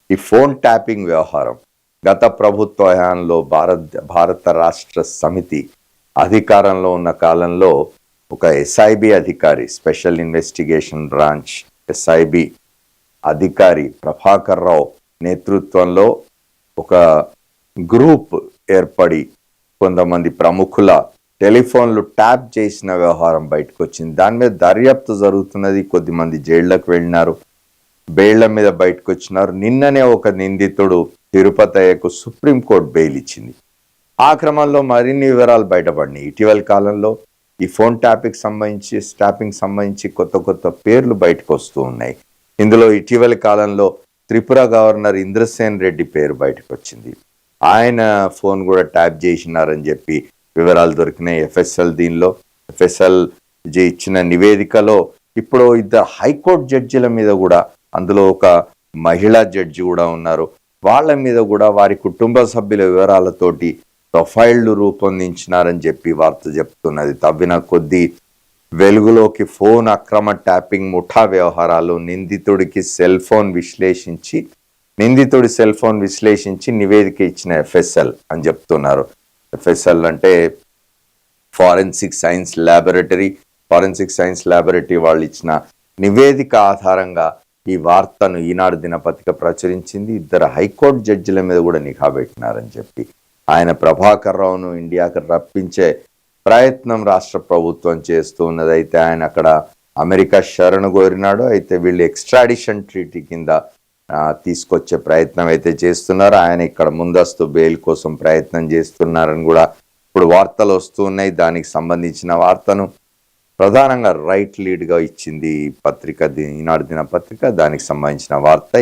ఈ phone tapping వ్యవహారం గత ప్రభుత్వ హయాంలో భారత రాష్ట్ర సమితి అధికారంలో ఉన్న కాలంలో ఒక ఎస్ఐబి అధికారి, స్పెషల్ ఇన్వెస్టిగేషన్ బ్రాంచ్ ఎస్ఐబి అధికారి ప్రభాకర్ రావు నేతృత్వంలో ఒక గ్రూప్ ఏర్పడి కొంతమంది ప్రముఖుల టెలిఫోన్లు ట్యాప్ చేసిన వ్యవహారం బయటకు వచ్చింది. దాని మీద దర్యాప్తు జరుగుతున్నది. కొద్దిమంది జైళ్లకు వెళ్ళినారు, బెయిళ్ల మీద బయటకు వచ్చినారు. నిన్ననే ఒక నిందితుడు తిరుపతయ్యకు సుప్రీంకోర్టు బెయిల్ ఇచ్చింది. ఆ క్రమంలో మరిన్ని వివరాలు బయటపడినాయి. ఇటీవల కాలంలో ఈ ఫోన్ ట్యాపింగ్ సంబంధించి కొత్త కొత్త పేర్లు బయటకు వస్తూ ఉన్నాయి. ఇందులో ఇటీవల కాలంలో త్రిపుర గవర్నర్ ఇంద్రసేన్ రెడ్డి పేరు బయటకు వచ్చింది. ఆయన ఫోన్ కూడా ట్యాప్ చేసినారని చెప్పి వివరాలు దొరికినాయి. ఎఫ్ఎస్ఎల్ ఇచ్చిన నివేదికలో ఇప్పుడు ఇద్దరు హైకోర్టు జడ్జిల మీద కూడా, అందులో ఒక మహిళా జడ్జి కూడా ఉన్నారు, వాళ్ళ మీద కూడా వారి కుటుంబ సభ్యుల వివరాలతోటి ప్రొఫైళ్లు రూపొందించినారని చెప్పి వార్త చెప్తున్నది. తవ్విన కొద్దీ వెలుగులోకి ఫోన్ అక్రమ ట్యాపింగ్ ముఠా వ్యవహారాలు నిందితుడి సెల్ ఫోన్ విశ్లేషించి నివేదిక ఇచ్చిన ఎఫ్ఎస్ఎల్ అని చెప్తున్నారు. ఎఫ్ఎస్ఎల్ అంటే ఫారెన్సిక్ సైన్స్ ల్యాబొరేటరీ వాళ్ళు ఇచ్చిన నివేదిక ఆధారంగా ఈ వార్తను ఈనాడు దినపత్రిక ప్రచురించింది. ఇద్దరు హైకోర్టు జడ్జిల మీద కూడా నిఘా పెట్టినారని చెప్పి ఆయన ప్రభాకర్ రావును ఇండియాకు రప్పించే ప్రయత్నం రాష్ట్ర ప్రభుత్వం చేస్తూ ఉన్నది. అయితే ఆయన అక్కడ అమెరికా శరణు కోరినాడు. అయితే వీళ్ళు ఎక్స్ట్రాడిషన్ ట్రీటీ కింద తీసుకొచ్చే ప్రయత్నం అయితే చేస్తున్నారు. ఆయన ఇక్కడ ముందస్తు బెయిల్ కోసం ప్రయత్నం చేస్తున్నారని కూడా ఇప్పుడు వార్తలు వస్తూ ఉన్నాయి. దానికి సంబంధించిన వార్తను ప్రధానంగా రైట్ లీడ్గా ఇచ్చింది పత్రిక, ఈనాడు దినపత్రిక. దానికి సంబంధించిన వార్త